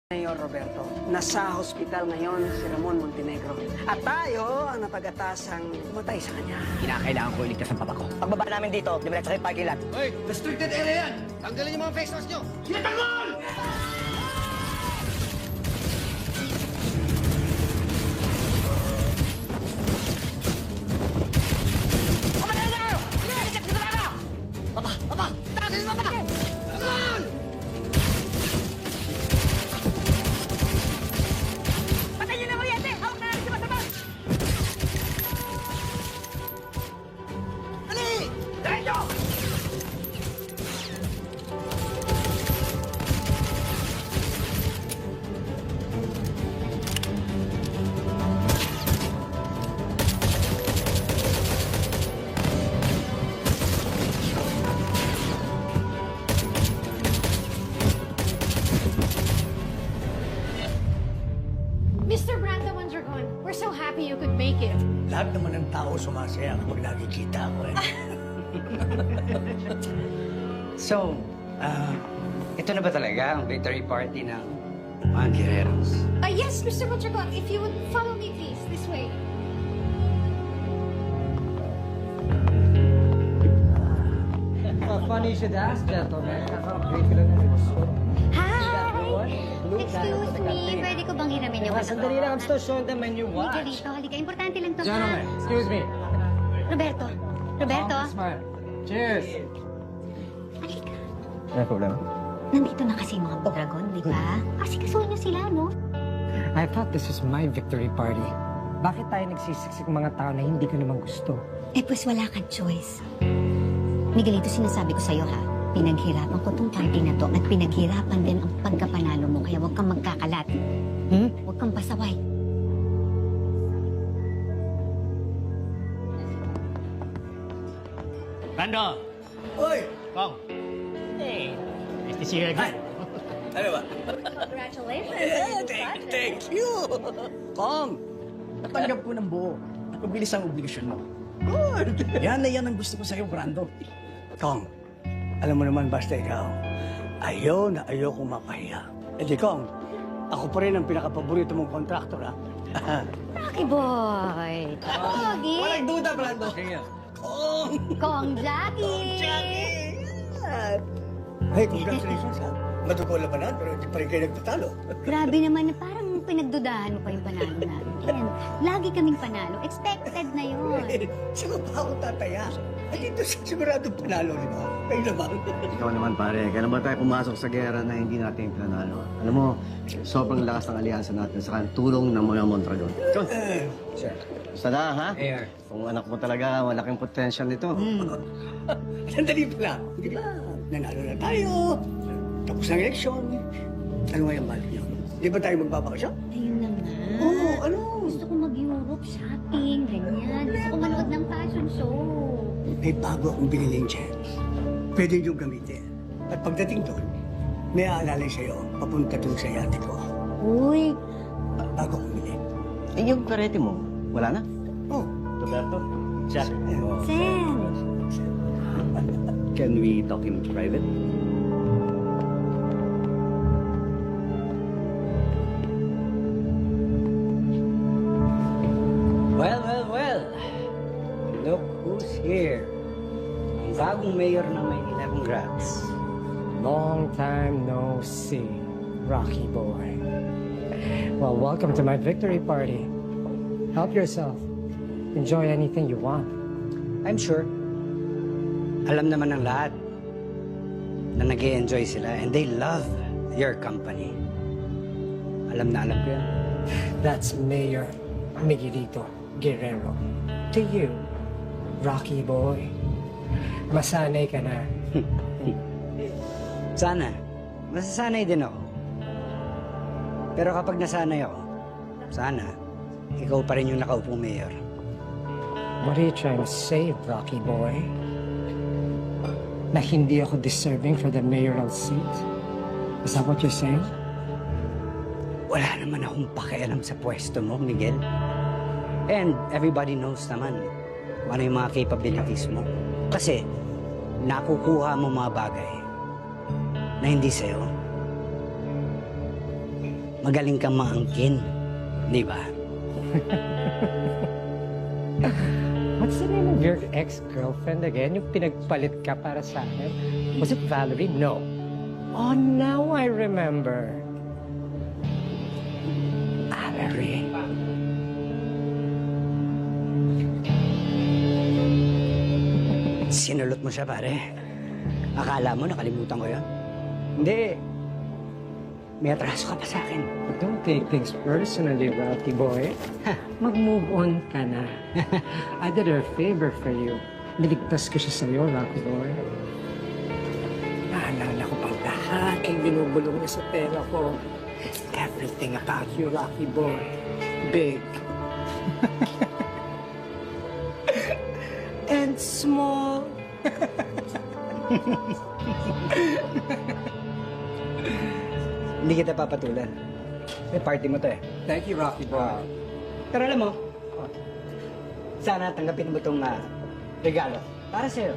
Mayor Roberto, nasa hospital ngayon si Ramon Montenegro. At tayo ang napag-atasang pumatay sa kanya. Kinakailangan ko iligtas ang papa ko. Pagbaba namin dito, diretso kayo parking lot. Hoy, restricted area yan! Tanggalin yung mga face mask nyo! Sinatanggal! Mr. Brando Mondragon, we're so happy you could make it. Lahat naman ng tao sumasaya kapag nakikita ako eh. So, ito na ba talaga ang victory party ng mga Guerreros? Yes, Mr. Mondragon, if you would follow me, please, this way. Funny you should ask, gentlemen. Nakaka-upgrade ko lang ng gusto. Hi! Excuse me, pwede ko bang hiramin yung Sandali lang, I'm still showing them my new Halika watch. dito, halika. Importante lang to, Gentlemen, ha? excuse me. Roberto. Roberto? Smile. Cheers. Halika. May problema? Nandito na kasi yung mga dragon, di ba? Kasi kasuhin niyo sila, no? I thought this was my victory party. Bakit tayo nagsisiksik mga tao na hindi ko naman gusto? Eh, pues wala kang choice. Miguelito, sinasabi ko sa'yo, ha? Pinaghirapan ko tong party na to at pinaghirapan din ang pagkapanalo mo. Kaya huwag kang magkakalat. Huwag kang pasaway. Brando! Hoy! Kong! Hey! Nice to see you again. Ano ba? Congratulations! Thank you! Kong, natanggap ko ng buo. Napabilis ang obligasyon mo. Good! Yan na yan ang gusto ko sa'yo, Brando. Kong, alam mo naman basta ikaw, ayaw na ayaw kong mapahiya. E di Kong, ako pa rin ang pinakapaborito mong kontraktor, ha? Rocky boy! Pogi! Walang duda, Brando. Kong! Kong Jackie! Hey, congratulations, ha? Madugo labanan, pero hindi pa rin kayo nagtatalo. Grabe naman na parang pinagdudahan mo pa yung panalo natin. Lagi kaming panalo. Expected na yun. Saan pa ako tataya? Ay, dito sigurado panalo, di ba? Kayo naman. Ikaw naman pare, kaya naman tayo pumasok sa gera na hindi natin pinanalo. Alam mo, sobrang lakas ng alyansa natin sa tulong ng mga Mondragon. Sir. Sana ha? Mayor. Kung anak mo talaga, malaking potential nito. Sandali pala. Di ba? Nanalo na tayo. Tapos ng eleksyon. Ano nga yung balik niyo? Di ba tayo magbabakasyon? Ayun na nga. Oo, ano? Gusto ko mag-Europe shopping, ganyan. Gusto ko manood ng fashion show. May bago akong biniling jet. Pwede niyong gamitin. At pagdating doon, may aalalay sa'yo papunta doon sa yate ko. Uy, Bago kong bili. Eh, yung karete mo, wala na? Oh, Roberto? Jack? Sen. Can we talk in private? Well. Look who's here. Ang bagong mayor ng Maynila. Congrats. Long time no see, Rocky boy. Well, welcome to my victory party. Help yourself. Enjoy anything you want. I'm sure. Alam naman ng lahat na nag-enjoy sila and they love your company. Alam na alam ko yan. That's Mayor Miguelito Guerrero. To you, Rocky boy. Masanay ka na. Sana. Masasanay din ako. Pero kapag nasanay ako, sana, ikaw pa rin yung nakaupong mayor. What are you trying to say, Rocky boy? Na hindi ako deserving for the mayoral seat? Is that what you're saying? Wala naman akong pakialam sa pwesto mo, Miguel. And everybody knows naman kung ano yung mga capabilities mo. Kasi nakukuha mo mga bagay na hindi sa'yo. magaling kang maangkin. Di ba? What's the name of your ex-girlfriend again? Yung pinagpalit ka para sa akin? Was it Valerie? No. Oh, now I remember. Valerie. Sinulot mo siya, pare. Akala mo nakalimutan ko yun? Hindi. May atraso ka pa sa akin. Don't take things personally, Rocky boy. Mag-move on ka na. I did her a favor for you. Niligtas ko siya sa'yo, Rocky boy. Naalala ko pa lahat ang binubulong niya sa pera ko. Everything about you, Rocky boy. Big. And small. Hindi kita papatulan. May party mo to eh. Thank you, Rocky boy. Pero alam mo, sana tanggapin mo itong regalo. Para sa'yo.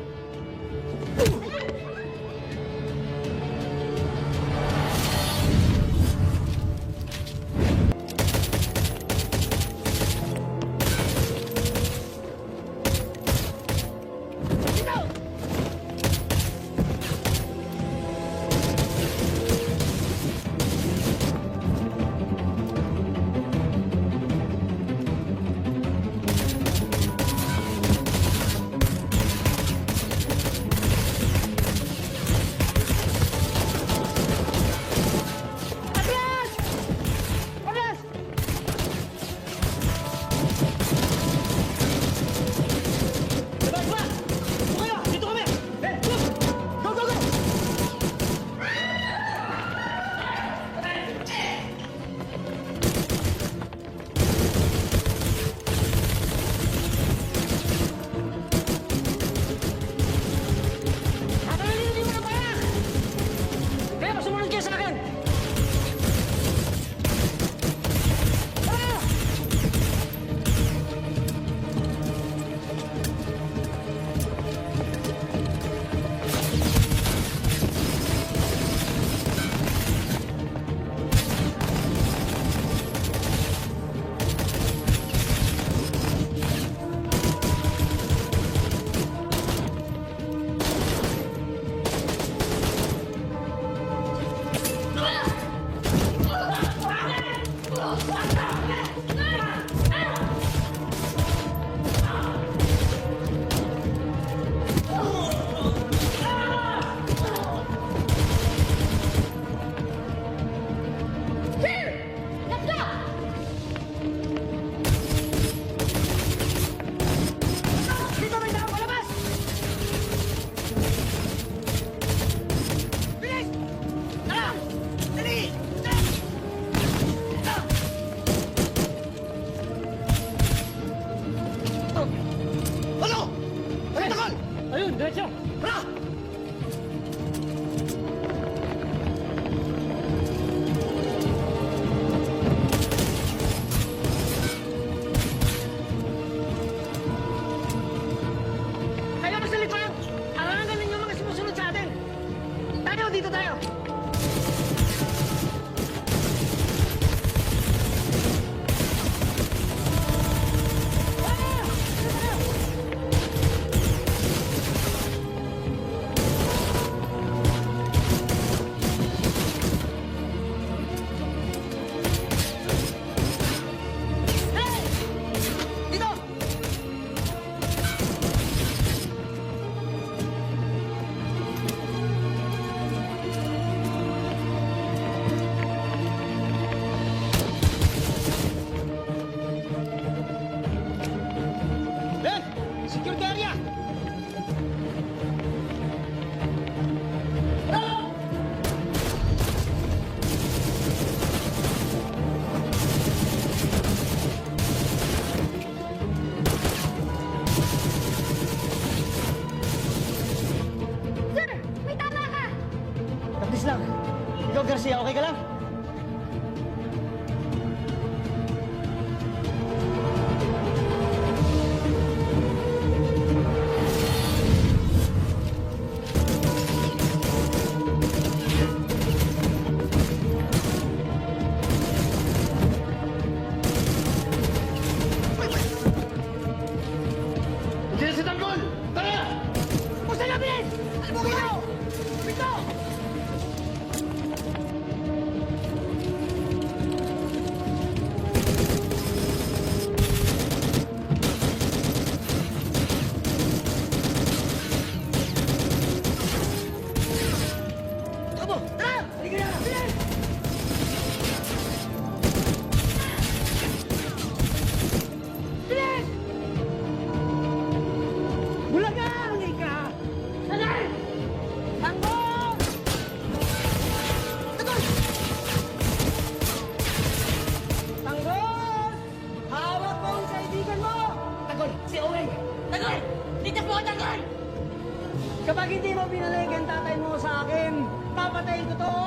Pag hindi mo binalik ang tatay mo sa akin, papatayin ko to!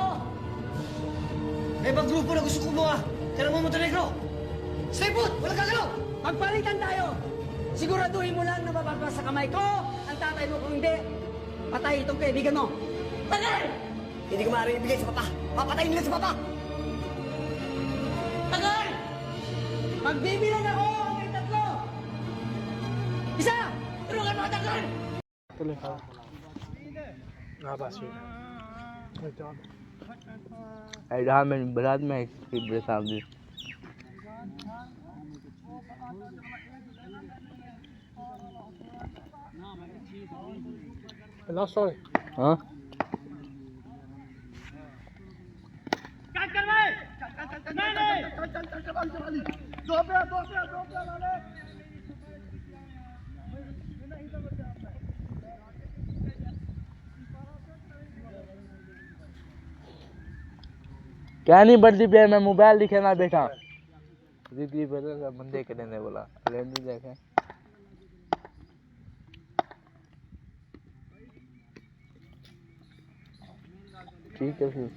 May ibang grupo na gusto kumuha. Kaya mo Montenegro. Stay put! Walang gagalaw! Magpalitan tayo! Siguraduhin mo lang na mababa sa kamay ko ang tatay mo. Kung hindi, patay itong kaibigan mo. Tagal! Hindi ko maaaring ibigay sa papa. Papatayin nila sa papa. Tagal! Magbibilang ako hanggang 3. Isa! Tulungan mo, tagal! में बारात में एक सामने हाँ क्या नहीं बर्दी पे मैं मोबाइल दिखे ना बैठा दीदी बता बंदे करने बोला लेंदी देखे ठीक है फिर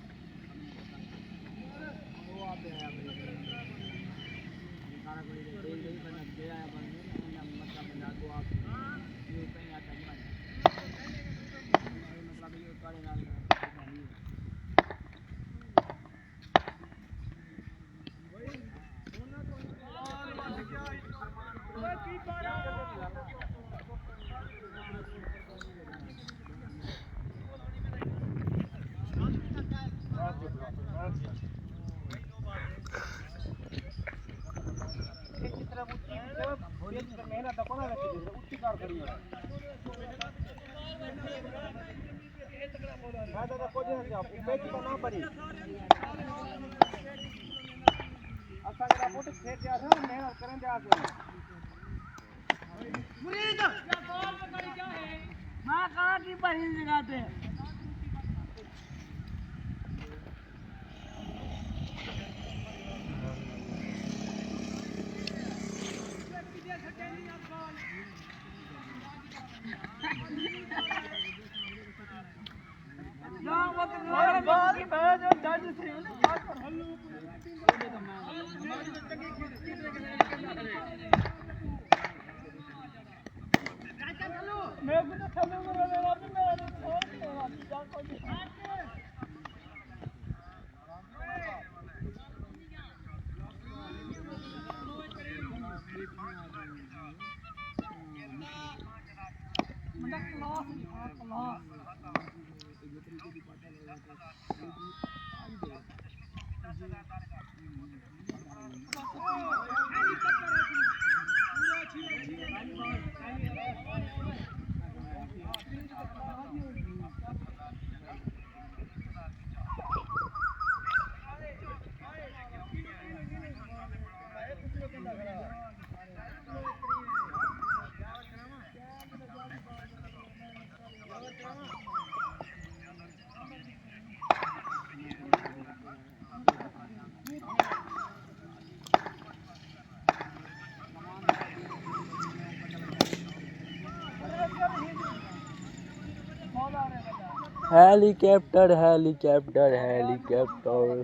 हेलीकॉप्टर हेलीकॉप्टर हेलीकॉप्टर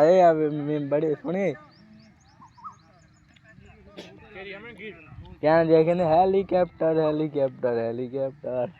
अरे अब मैं बड़े सुने क्या देखे ना हेलीकॉप्टर हेलीकॉप्टर हेलीकॉप्टर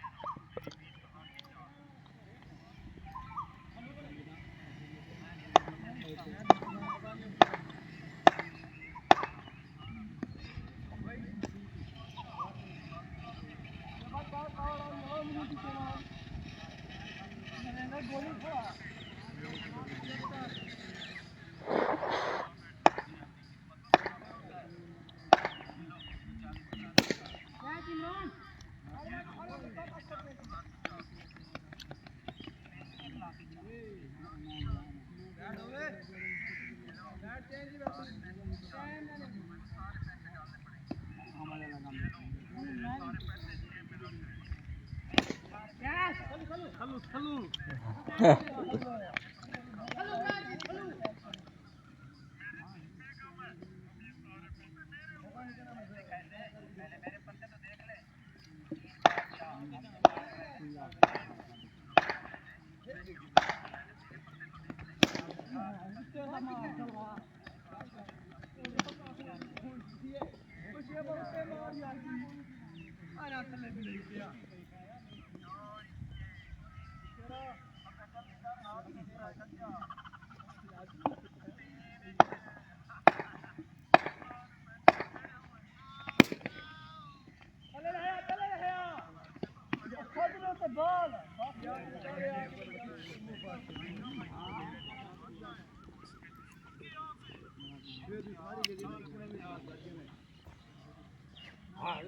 हाँ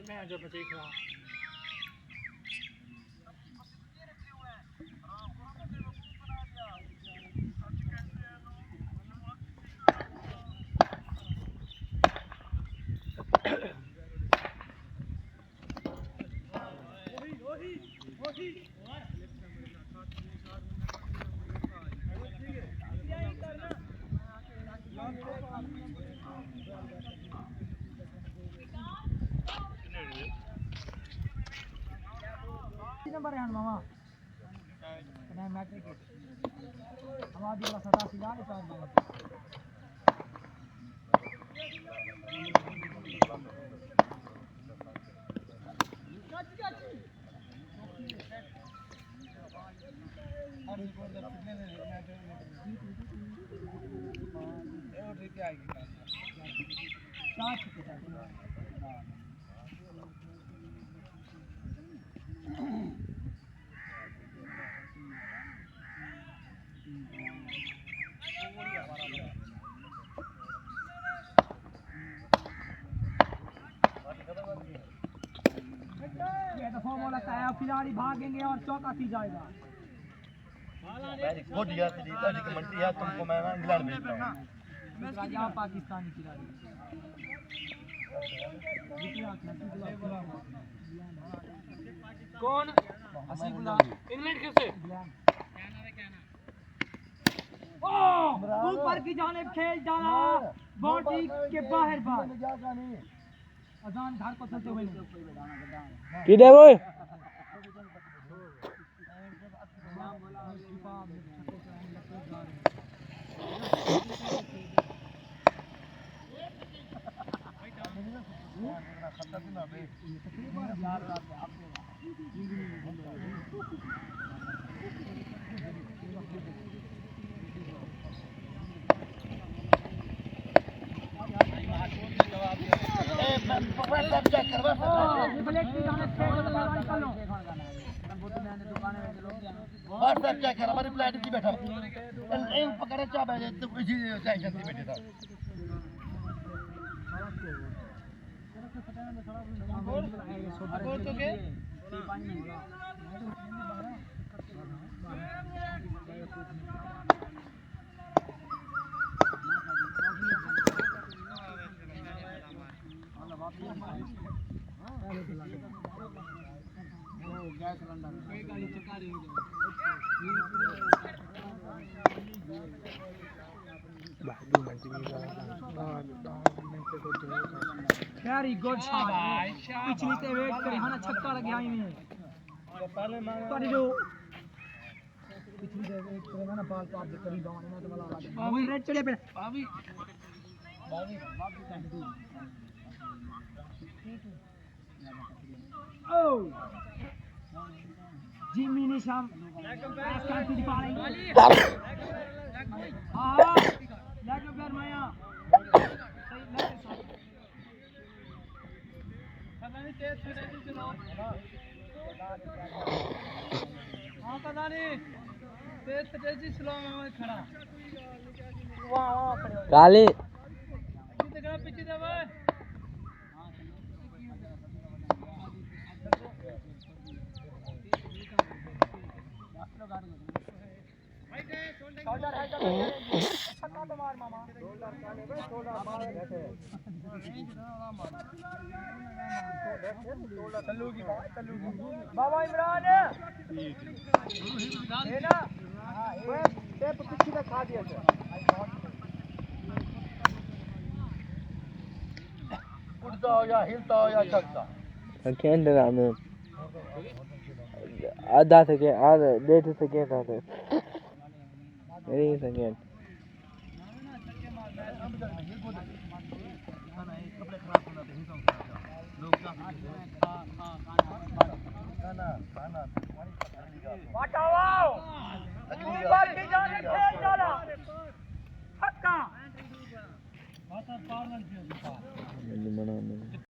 मैं जो मैं देख रहा हूँ नंबर है मामा नहीं मैट्रिक हमारी वाला 87 ये तो फॉर्म लगता है खिलाड़ी भागेंगे और चौका सी जाएगा गुड यार तेरी कमेंट्री है तुमको मैं ना इंग्लैंड भेजता हूँ यहाँ पाकिस्तानी खिलाड़ी कौन इंग्लैंड कैसे ऊपर की जाने खेल डाला बाउंड्री के बाहर बार अजान घर को चलते हुए किधर बोल व्हाट्सएप चेक कर हमारी फ्लाइट की बैठा इन पकड़े चाबे तो इसी टेंशन से बैठे था और तो के गैस सिलेंडर कोई गाड़ी चका रही हो वेरी गुड शॉट पिछली ते वेट करे हां छक्का लग गया में पहले मार जो पिछली ते वेट करे ना बॉल पास दे करी गांव में तो वाला बावी रेड चढ़े पे बावी ओ जिमी निशाम आसमान की दिखा रही हां लेग पैर माया सही लेग पता नहीं तेज से चलो हां पता नहीं तेज से स्लो में खड़ा वाह खड़े काली पीछे दबा शोल्डर है छक्का तो मार मामा शोल्डर काले बे शोल्डर मार बैठे तल्लूगी बाबा इमरान है ना हां टेप पीछे का खा दिया उड़ता हो या हिलता हो या चलता अकेंड राम आधा सेकेंड आधा 1.5 सेकेंड आते नहीं सेकेंड वाओ अगली बार की जाने खेल डाला छक्का माता पालन